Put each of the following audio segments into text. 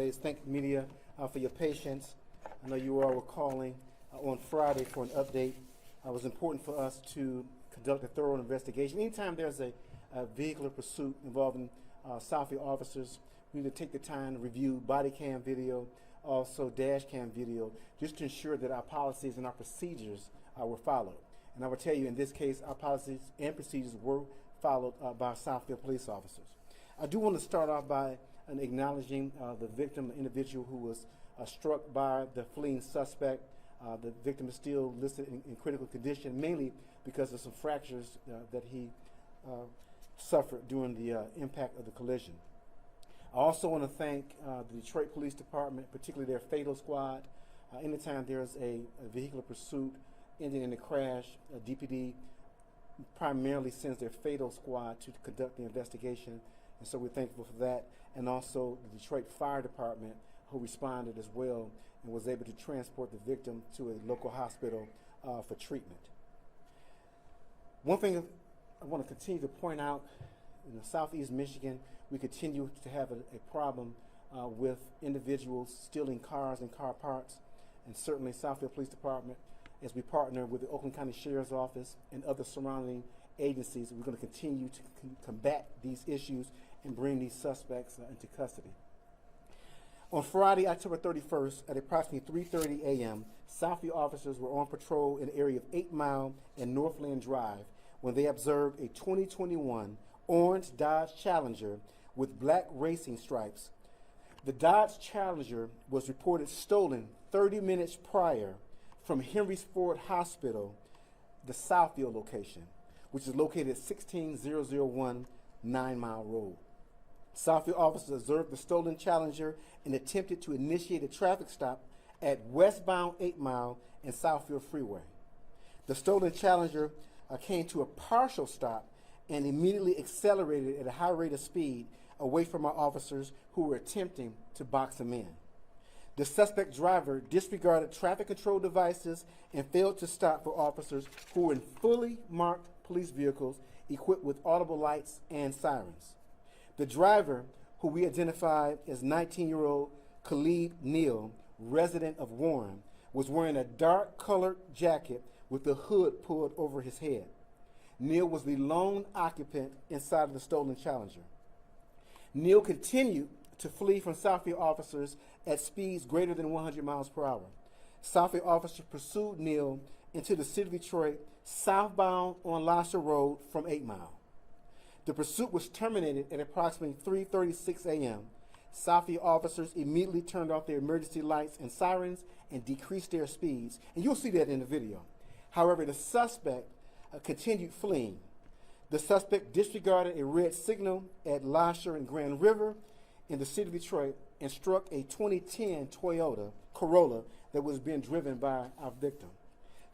delays. Thank media for your patience. I know you all were calling on Friday for an update. It was important for us to conduct a thorough investigation. Anytime there's a vehicular pursuit involving Southfield officers, we need to take the time to review body cam video, also dash cam video, just to ensure that our policies and our procedures were followed. And I will tell you, in this case, our policies and procedures were followed by Southfield police officers. I do want to start off by acknowledging the victim, the individual who was struck by the fleeing suspect. The victim is still listed in critical condition, mainly because of some fractures that he suffered during the impact of the collision. I also want to thank the Detroit Police Department, particularly their fatal squad. Anytime there's a vehicular pursuit ending in a crash, DPD primarily sends their fatal squad to conduct the investigation, and so we're thankful for that. And also the Detroit Fire Department, who responded as well and was able to transport the victim to a local hospital for treatment. One thing I want to continue to point out, in Southeast Michigan, we continue to have a problem with individuals stealing cars and car parts, and certainly Southfield Police Department, as we partner with the Oakland County Sheriff's Office and other surrounding agencies, we're going to continue to combat these issues and bring these suspects into custody. On Friday, October 31st, at approximately 3:30 a.m., Southfield officers were on patrol in the area of 8 Mile and Northland Drive when they observed a 2021 orange Dodge Challenger with black racing stripes. The Dodge Challenger was reported stolen 30 minutes prior from Henry's Ford Hospital, the Southfield location, which is located at 16001 9 Mile Road. Southfield officers observed the stolen Challenger and attempted to initiate a traffic stop at westbound 8 Mile and Southfield Freeway. The stolen Challenger came to a partial stop and immediately accelerated at a high rate of speed away from our officers who were attempting to box him in. The suspect driver disregarded traffic control devices and failed to stop for officers who were in fully marked police vehicles equipped with audible lights and sirens. The driver, who we identified as 19-year-old Khalid Neal, resident of Warren, was wearing a dark-colored jacket with the hood pulled over his head. Neal was the lone occupant inside of the stolen Challenger. Neal continued to flee from Southfield officers at speeds greater than 100 miles per hour. Southfield officers pursued Neal into the city of Detroit, southbound on Lasher Road from 8 Mile. The pursuit was terminated at approximately 3:36 a.m. Southfield officers immediately turned off their emergency lights and sirens and decreased their speeds, and you'll see that in the video. However, the suspect continued fleeing. The suspect disregarded a red signal at Lasher and Grand River in the city of Detroit and struck a 2010 Toyota Corolla that was being driven by our victim.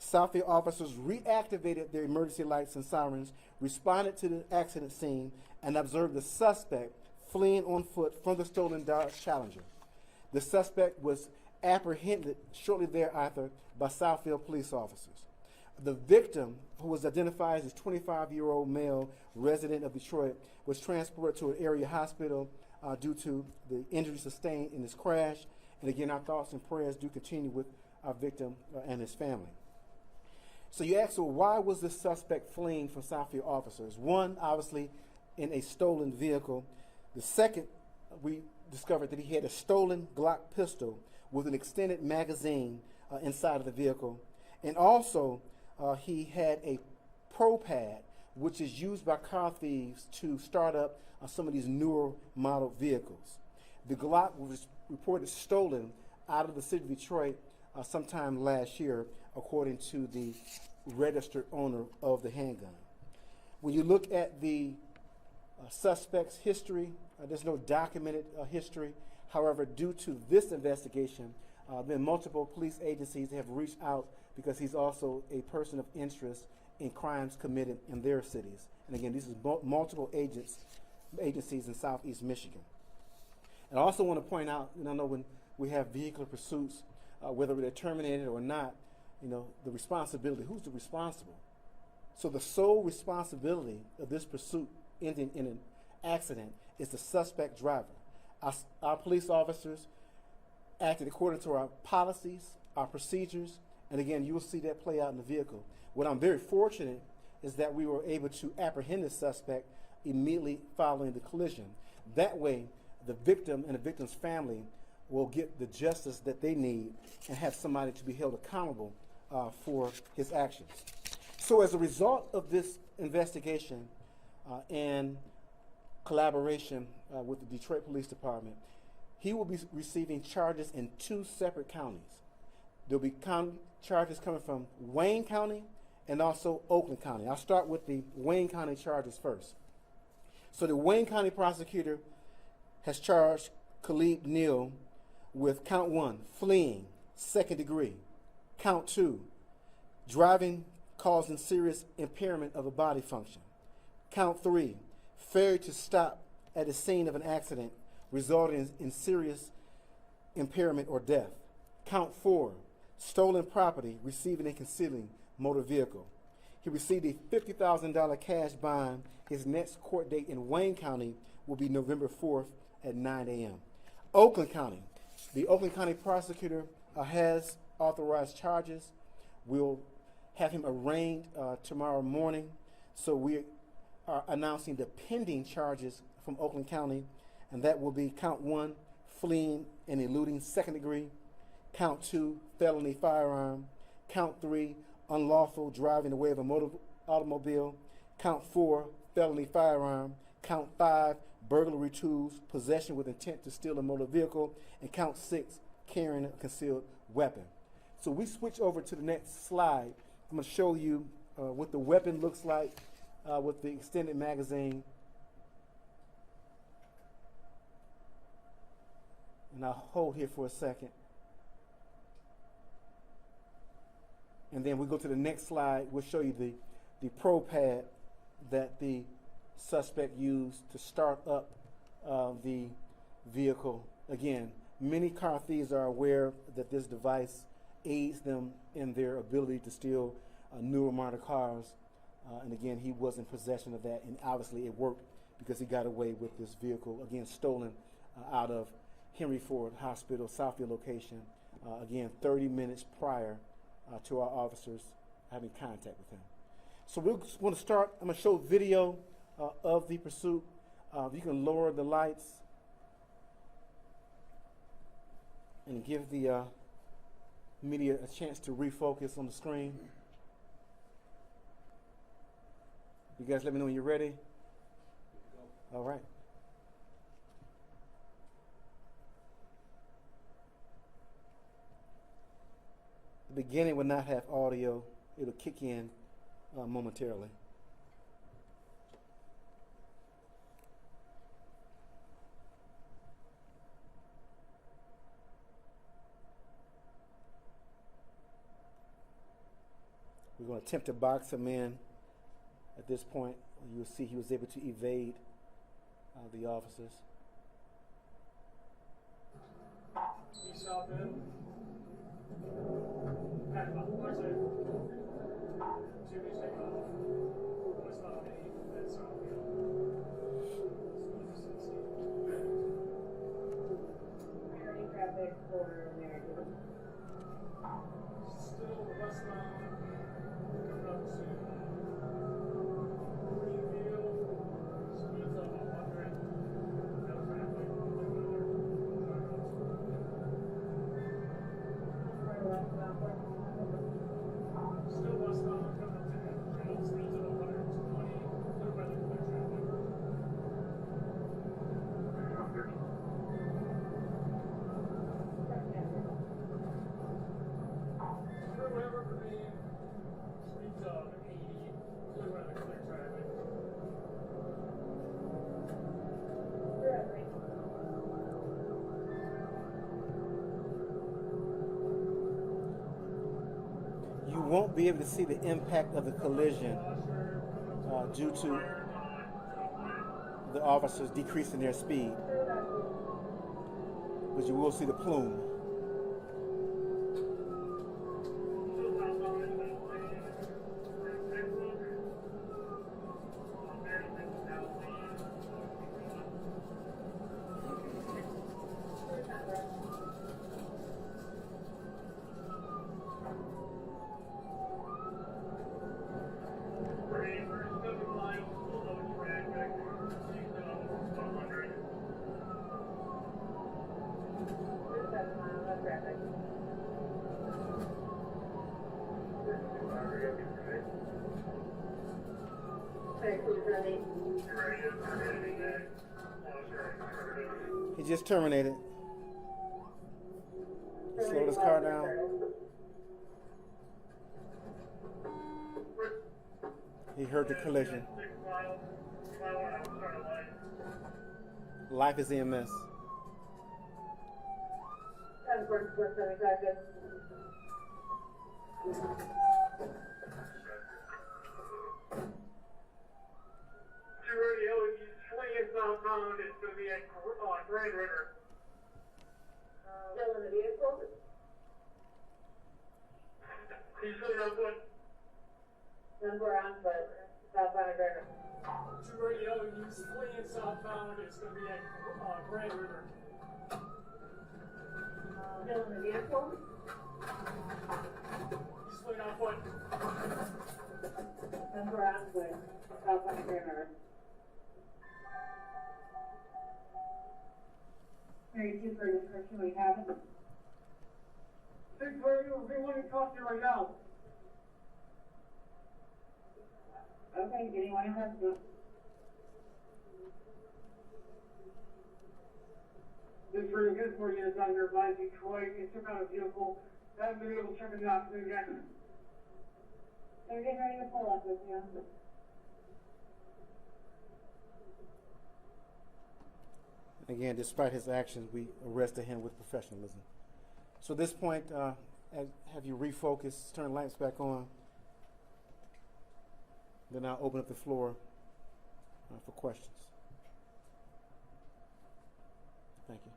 Southfield officers reactivated their emergency lights and sirens, responded to the accident scene, and observed the suspect fleeing on foot from the stolen Dodge Challenger. The suspect was apprehended shortly thereafter by Southfield police officers. The victim, who was identified as a 25-year-old male resident of Detroit, was transported to an area hospital due to the injuries sustained in this crash. And again, our thoughts and prayers do continue with our victim and his family. So you ask, well, why was this suspect fleeing from Southfield officers? One, obviously, in a stolen vehicle. The second, we discovered that he had a stolen Glock pistol with an extended magazine inside of the vehicle. And also, he had a Pro Pad, which is used by car thieves to start up some of these newer model vehicles. The Glock was reported stolen out of the city of Detroit sometime last year, according to the registered owner of the handgun. When you look at the suspect's history, there's no documented history. However, due to this investigation, then multiple police agencies have reached out because he's also a person of interest in crimes committed in their cities. And again, these are multiple agencies in Southeast Michigan. And I also want to point out, and I know when we have vehicular pursuits, whether they're terminated or not, the responsibility, who's the responsible? So the sole responsibility of this pursuit ending in an accident is the suspect driver. Our police officers acted according to our policies, our procedures, and again, you will see that play out in the vehicle. What I'm very fortunate is that we were able to apprehend the suspect immediately following the collision. That way, the victim and the victim's family will get the justice that they need and have somebody to be held accountable for his actions. So as a result of this investigation and collaboration with the Detroit Police Department, he will be receiving charges in 2 separate counties. There'll be charges coming from Wayne County and also Oakland County. I'll start with the Wayne County charges first. So the Wayne County prosecutor has charged Khalid Neal with count 1, fleeing, 2nd degree. Count 2, driving causing serious impairment of a body function. Count 3, failure to stop at the scene of an accident resulting in serious impairment or death. Count 4, stolen property, receiving and concealing motor vehicle. He received a $50,000 cash bond. His next court date in Wayne County will be November 4th at 9 a.m. Oakland County. The Oakland County prosecutor has authorized charges. We'll have him arraigned tomorrow morning. So we are announcing the pending charges from Oakland County, and that will be count 1, fleeing and eluding, 2nd degree. Count 2, felony firearm. Count 3, unlawful driving away of a motor automobile. Count 4, felony firearm. Count 5, burglary tools, possession with intent to steal a motor vehicle. And count 6, carrying a concealed weapon. So we switch over to the next slide. I'm going to show you what the weapon looks like with the extended magazine. And I'll hold here for a second. And then we go to the next slide. We'll show you the pro pad that the suspect used to start up the vehicle. Again, many car thieves are aware that this device aids them in their ability to steal newer model cars. And again, he was in possession of that, and obviously it worked because he got away with this vehicle, again, stolen out of Henry Ford Hospital, Southfield location, again, 30 minutes prior to our officers having contact with him. So we're going to start. I'm going to show video of the pursuit. You can lower the lights and give the media a chance to refocus on the screen. You guys let me know when you're ready. All right. The beginning will not have audio. It'll kick in momentarily. We're going to attempt to box him in. At this point, you'll see he was able to evade the officers. East Southfield. Watch it. 2 weeks take off. West Southfield. That's Southfield. Priority traffic for American. Still westbound. Coming up to Greenfield. Speeds up 100. No traffic. Still westbound, coming up to Greenfield. Speeds up 120. Clear by the clear traffic. Through River Green. Speeds up 80. Clear by the clear traffic. You won't be able to see the impact of the collision due to the officers decreasing their speed, but you will see the plume. traffic. Sorry, please, ready. He just terminated. Slowed his car down. He heard the collision. Life is EMS. 10-4-75. Radio, if you swing it southbound, it's going to be at Grand River. Still in the vehicle? He's still on foot. Number on foot. Southbound River. Radio, if you swing it southbound, it's going to be at Grand River. Still in the vehicle? He's still on foot. Number on foot. Southbound River. 32 for description we have. 6 radio, we want to talk to you right now. Okay, getting one in custody. This radio, good for you, is on your line, Detroit. It took out a vehicle. Haven't been able to check it out yet. They're getting ready to pull up with you. Again, despite his actions, we arrested him with professionalism. So at this point, have you refocused, turn lights back on. Then I'll open up the floor for questions. Thank you.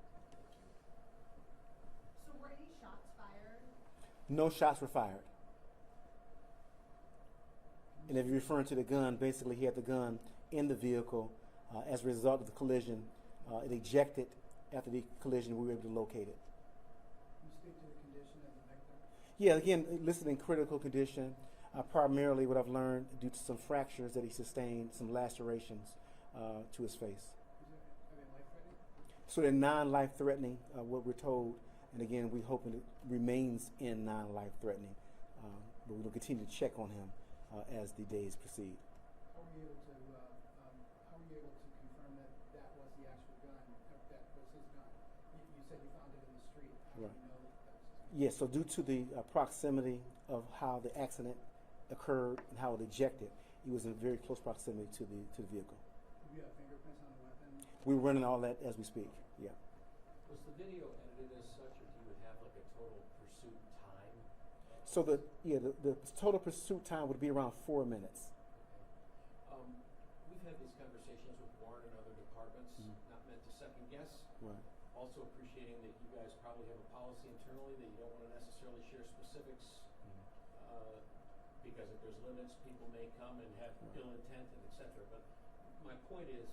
So were any shots fired? No shots were fired. And if you're referring to the gun, basically he had the gun in the vehicle. As a result of the collision, it ejected. After the collision, we were able to locate it. Can you speak to the condition of the victim? Yeah, again, listed in critical condition. Primarily what I've learned due to some fractures that he sustained, some lacerations to his face. Are they life-threatening? So they're non-life-threatening, what we're told. And again, we hope it remains in non-life-threatening. But we'll continue to check on him as the days proceed. How were you able to confirm that that was the actual gun, that was his gun? You said you found it in the street. How Right. do you know that was his gun? Yes, so due to the proximity of how the accident occurred and how it ejected, he was in very close proximity to the vehicle. Do you have fingerprints on the weapon? We're running all that as we speak. Yeah. Was the video edited as such, or do you have like a total pursuit time? So the total pursuit time would be around 4 minutes. We've had these conversations with Warren and other departments, not meant to second guess. Right. Also appreciating that you guys probably have a policy internally that you don't want to necessarily share specifics, because if there's limits, people may come and have ill intent and et cetera. But my point is,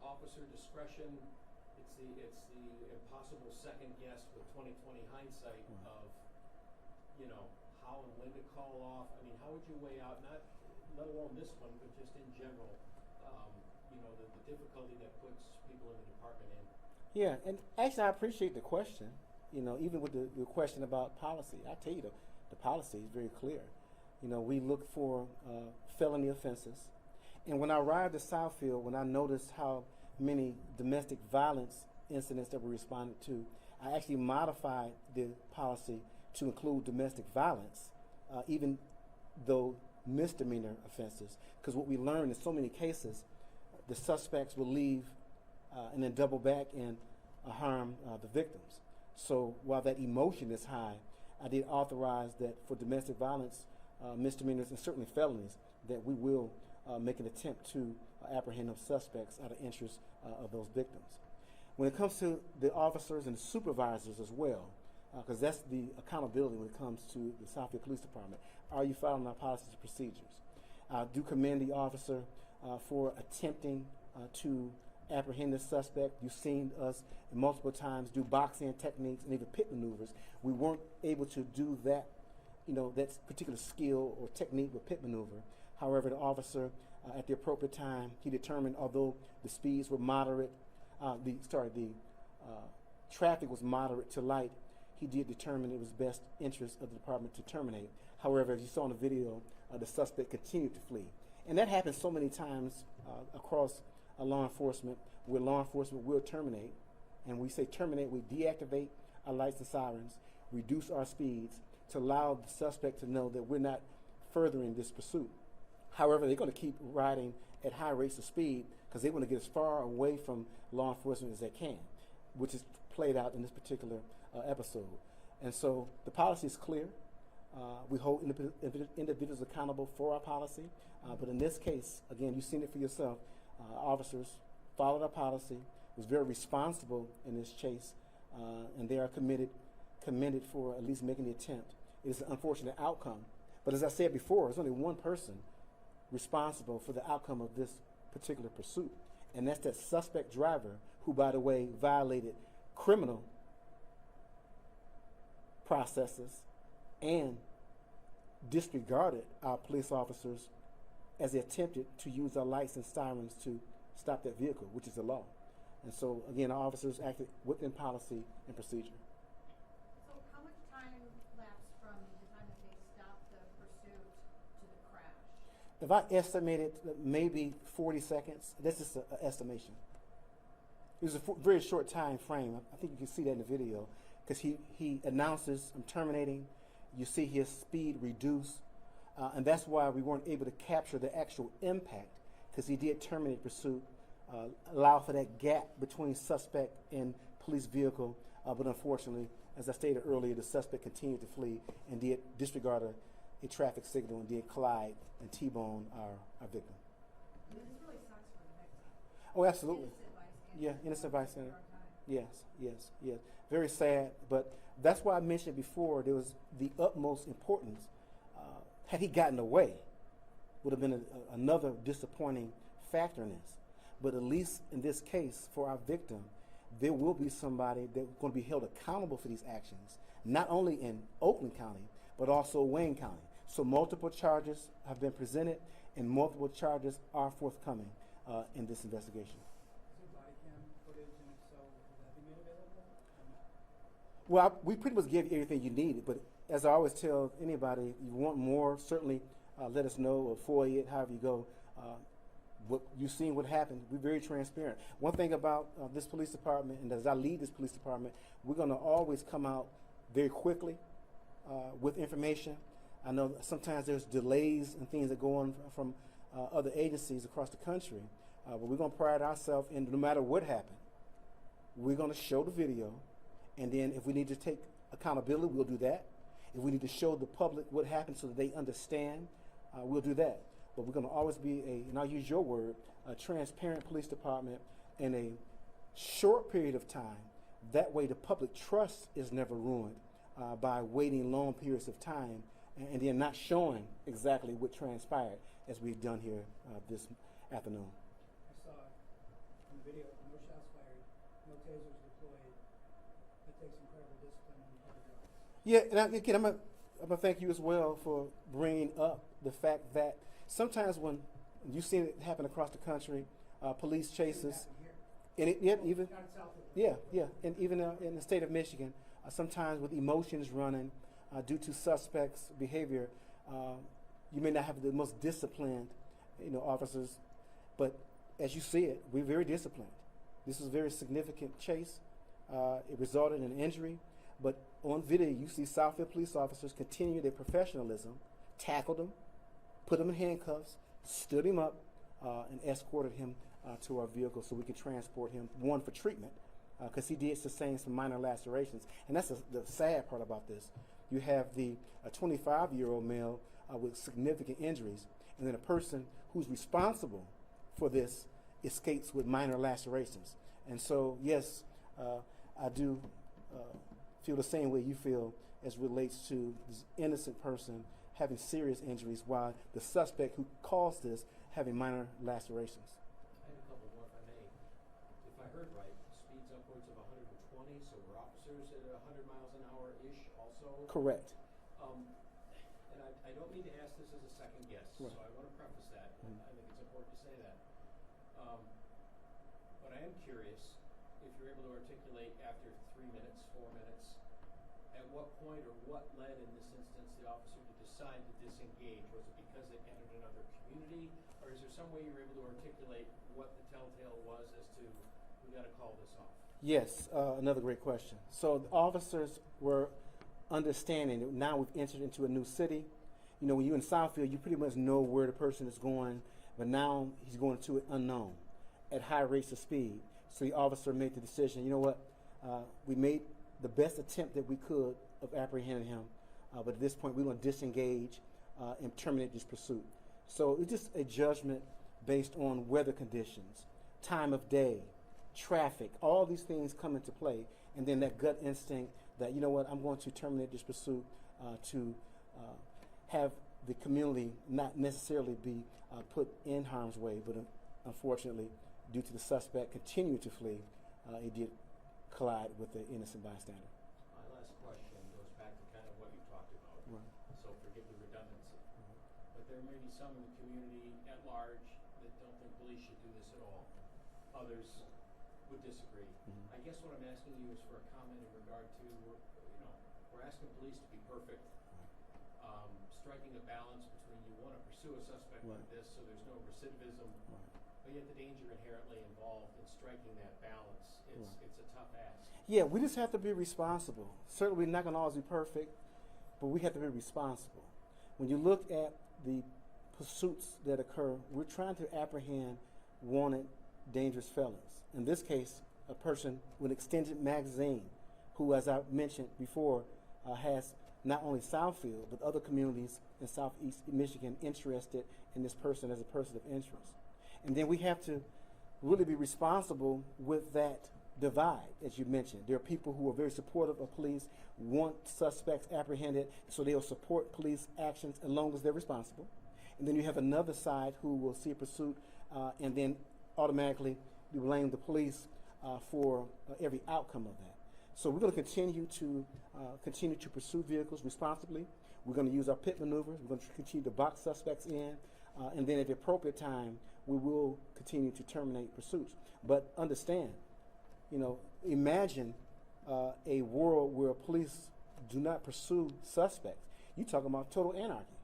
officer discretion, it's the impossible second guess with 20/20 hindsight of, how and when to call off. I mean, how would you weigh out, not let alone this one, but just in general, the difficulty that puts people in the department in? Yeah, and actually I appreciate the question. Even with the question about policy, I tell you the policy is very clear. We look for felony offenses. And when I arrived at Southfield, when I noticed how many domestic violence incidents that were responded to, I actually modified the policy to include domestic violence, even though misdemeanor offenses. Because what we learned in so many cases, the suspects will leave and then double back and harm the victims. So while that emotion is high, I did authorize that for domestic violence, misdemeanors, and certainly felonies, that we will make an attempt to apprehend those suspects out of interest of those victims. When it comes to the officers and the supervisors as well, because that's the accountability when it comes to the Southfield Police Department, are you following our policies and procedures? I do commend the officer for attempting to apprehend the suspect. You've seen us multiple times do box-in techniques and even pit maneuvers. We weren't able to do that, that particular skill or technique with pit maneuver. However, the officer, at the appropriate time, he determined, although the speeds were moderate, the traffic was moderate to light, he did determine it was best interest of the department to terminate. However, as you saw in the video, the suspect continued to flee. And that happens so many times across law enforcement, where law enforcement will terminate. And we say terminate, we deactivate our lights and sirens, reduce our speeds to allow the suspect to know that we're not furthering this pursuit. However, they're going to keep riding at high rates of speed because they want to get as far away from law enforcement as they can, which is played out in this particular episode. And so the policy is clear. We hold individuals accountable for our policy. But in this case, again, you've seen it for yourself. Officers followed our policy, was very responsible in this chase, and they are commended for at least making the attempt. It is an unfortunate outcome. But as I said before, there's only one person responsible for the outcome of this particular pursuit, and that's that suspect driver who, by the way, violated criminal processes and disregarded our police officers as they attempted to use our lights and sirens to stop that vehicle, which is the law. And so, again, our officers acted within policy and procedure. So how much time lapsed from the time that they stopped the pursuit to the crash? If I estimated maybe 40 seconds, that's just an estimation. It was a very short time frame. I think you can see that in the video, because he announces, I'm terminating. You see his speed reduce, and that's why we weren't able to capture the actual impact, because he did terminate pursuit, allow for that gap between suspect and police vehicle, but unfortunately, as I stated earlier, the suspect continued to flee and did disregard a traffic signal and did collide and T-bone our victim. This really sucks for the victim. Oh, absolutely. Innocent bystander. Yeah, innocent bystander. Hard time. Yes. Very sad, but that's why I mentioned before there was the utmost importance. Had he gotten away, would have been another disappointing factor in this. But at least in this case, for our victim, there will be somebody that's going to be held accountable for these actions, not only in Oakland County, but also Wayne County. So multiple charges have been presented, and multiple charges are forthcoming in this investigation. Is there body cam footage, and if so, will that be made available or not? Well, we pretty much gave you everything you needed, but as I always tell anybody, you want more, certainly let us know, or FOIA it, however you go. What you've seen what happened, we're very transparent. One thing about this police department, and as I lead this police department, we're going to always come out very quickly with information. I know sometimes there's delays and things that go on from other agencies across the country, but we're going to pride ourselves in, no matter what happened, we're going to show the video, and then if we need to take accountability, we'll do that. If we need to show the public what happened so that they understand, we'll do that. But we're going to always be and I'll use your word, a transparent police department in a short period of time. That way the public trust is never ruined by waiting long periods of time and then not showing exactly what transpired, as we've done here this afternoon. I saw in the video, no shots fired, no tasers deployed. That takes incredible discipline on the part of the officer. Yeah, and again, I'm gonna thank you as well for bringing up the fact that sometimes when you've seen it happen across the country, police chases, and even Not in Southfield. and even in the state of Michigan, sometimes with emotions running due to suspects' behavior, you may not have the most disciplined, officers, but as you see it, we're very disciplined. This is a very significant chase. It resulted in an injury, but on video, you see Southfield police officers continue their professionalism, tackled him, put him in handcuffs, stood him up, and escorted him to our vehicle so we could transport him, one, for treatment, because he did sustain some minor lacerations. And that's the sad part about this. You have a 25-year-old male with significant injuries, and then a person who's responsible for this escapes with minor lacerations. And so, yes, I do feel the same way you feel as relates to this innocent person having serious injuries, while the suspect who caused this having minor lacerations. I have a couple more, if I may. If I heard right, speeds upwards of 120, so were officers at 100 miles an hour-ish also? Correct. And I don't mean to ask this as a second guess, Right. so I want to preface that. And I think it's important to say that. But I am curious if you're able to articulate, after 3 minutes, 4 minutes. At what point or what led in this instance the officer to decide to disengage? Was it because they entered another community, or is there some way you were able to articulate what the telltale was as to, we got to call this off? Yes, another great question. So the officers were understanding that now we've entered into a new city. You know, when you're in Southfield, you pretty much know where the person is going, but now he's going to an unknown at high rates of speed. So the officer made the decision, you know what, we made the best attempt that we could of apprehending him, but at this point we're going to disengage and terminate this pursuit. So it's just a judgment based on weather conditions, time of day, traffic, all these things come into play, and then that gut instinct that, you know what, I'm going to terminate this pursuit to have the community not necessarily be put in harm's way, but unfortunately, due to the suspect continuing to flee, it did collide with the innocent bystander. My last question goes back to kind of what you talked about. Right. So forgive the redundancy. But there may be some in the community at large that don't think police should do this at all. Others would disagree. Mhm. I guess what I'm asking you is for a comment in regard to, we're asking police to be perfect. Striking a balance between you want to pursue a suspect Right. like this so there's no recidivism, but yet the danger inherently involved in striking that balance, it's a tough ask. Yeah, we just have to be responsible. Certainly, we're not going to always be perfect, but we have to be responsible. When you look at the pursuits that occur, we're trying to apprehend wanted, dangerous felons. In this case, a person with an extended magazine who, as I mentioned before, has not only Southfield, but other communities in Southeast Michigan interested in this person as a person of interest. And then we have to really be responsible with that divide, as you mentioned. There are people who are very supportive of police, want suspects apprehended, so they'll support police actions as long as they're responsible. And then you have another side who will see a pursuit and then automatically blame the police for every outcome of that. So we're going to continue to pursue vehicles responsibly. We're going to use our pit maneuvers. We're going to continue to box suspects in, and then at the appropriate time, we will continue to terminate pursuits. But understand, imagine a world where police do not pursue suspects. You're talking about total anarchy.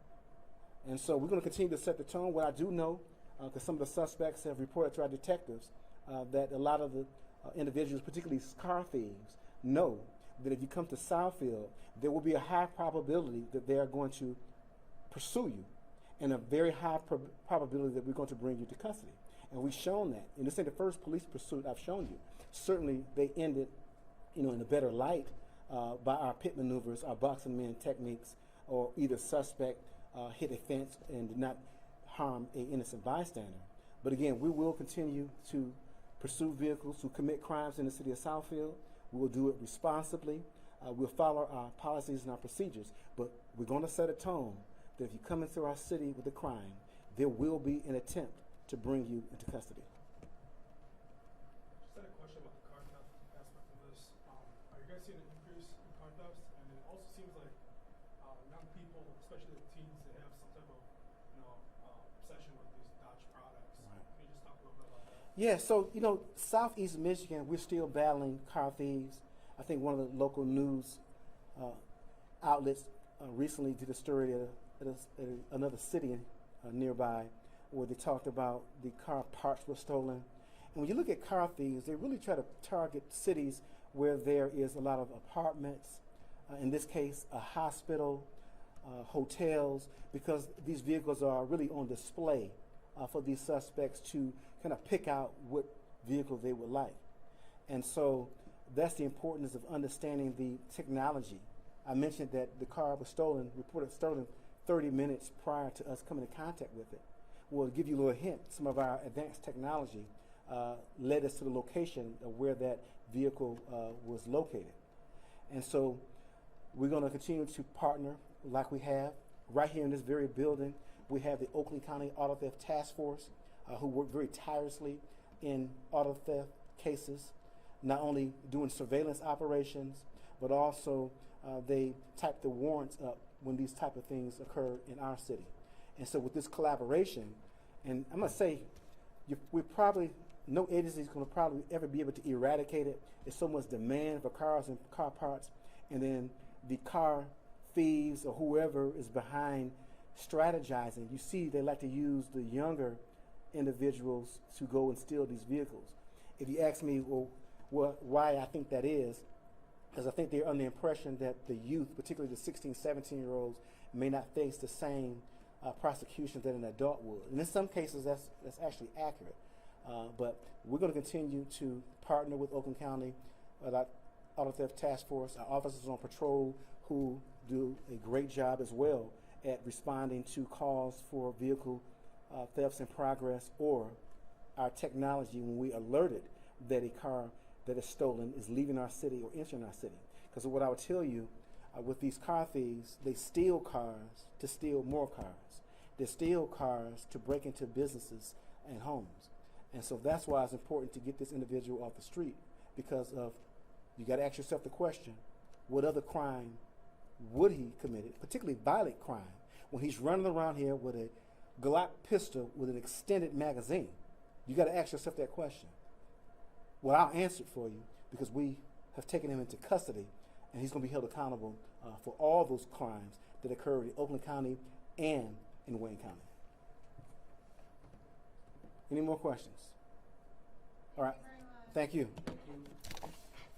And so we're going to continue to set the tone. What I do know, because some of the suspects have reported to our detectives, that a lot of the individuals, particularly car thieves, know that if you come to Southfield, there will be a high probability that they are going to pursue you, and a very high probability that we're going to bring you to custody. And we've shown that. And this ain't the first police pursuit I've shown you. Certainly, they ended, in a better light by our pit maneuvers, our boxing men techniques, or either suspect hit a fence and did not harm an innocent bystander. But again, we will continue to pursue vehicles who commit crimes in the city of Southfield. We will do it responsibly. We'll follow our policies and our procedures, but we're going to set a tone that if you come into our city with a crime, there will be an attempt to bring you into custody. Just had a question about the car theft aspect of this. Are you guys seeing an increase in car thefts? And it also seems like young people, especially the teens, they have some type of obsession with these Dodge products. Right. Can you just talk a little bit about that? Yeah, so, Southeast Michigan, we're still battling car thieves. I think one of the local news outlets recently did a story at another city nearby where they talked about the car parts were stolen. And when you look at car thieves, they really try to target cities where there is a lot of apartments, in this case, a hospital, hotels, because these vehicles are really on display for these suspects to kind of pick out what vehicle they would like. And so that's the importance of understanding the technology. I mentioned that the car was reported stolen 30 minutes prior to us coming in contact with it. Well, to give you a little hint, some of our advanced technology led us to the location of where that vehicle was located. And so we're going to continue to partner like we have. Right here in this very building, we have the Oakland County Auto Theft Task Force who work very tirelessly in auto theft cases, not only doing surveillance operations, but also they type the warrants up when these type of things occur in our city. And so with this collaboration, and I must say, we're probably no agency is going to probably ever be able to eradicate it. There's so much demand for cars and car parts, and then the car thieves or whoever is behind strategizing. You see, they like to use the younger individuals to go and steal these vehicles. If you ask me, well, why I think that is, because I think they're under the impression that the youth, particularly the 16, 17-year-olds, may not face the same prosecutions that an adult would. And in some cases, that's actually accurate. But we're going to continue to partner with Oakland County Auto Theft Task Force, our officers on patrol who do a great job as well at responding to calls for vehicle thefts in progress, or our technology when we alerted that a car that is stolen is leaving our city or entering our city. Because what I would tell you, with these car thieves, they steal cars to steal more cars. They steal cars to break into businesses and homes. And so that's why it's important to get this individual off the street, because of, you got to ask yourself the question, what other crime would he committed, particularly violent crime, when he's running around here with a Glock pistol with an extended magazine? You got to ask yourself that question. Well, I'll answer it for you, because we have taken him into custody, and he's going to be held accountable for all those crimes that occurred in Oakland County and in Wayne County. Any more questions? All right. Thank you very much. Thank you. Thank you.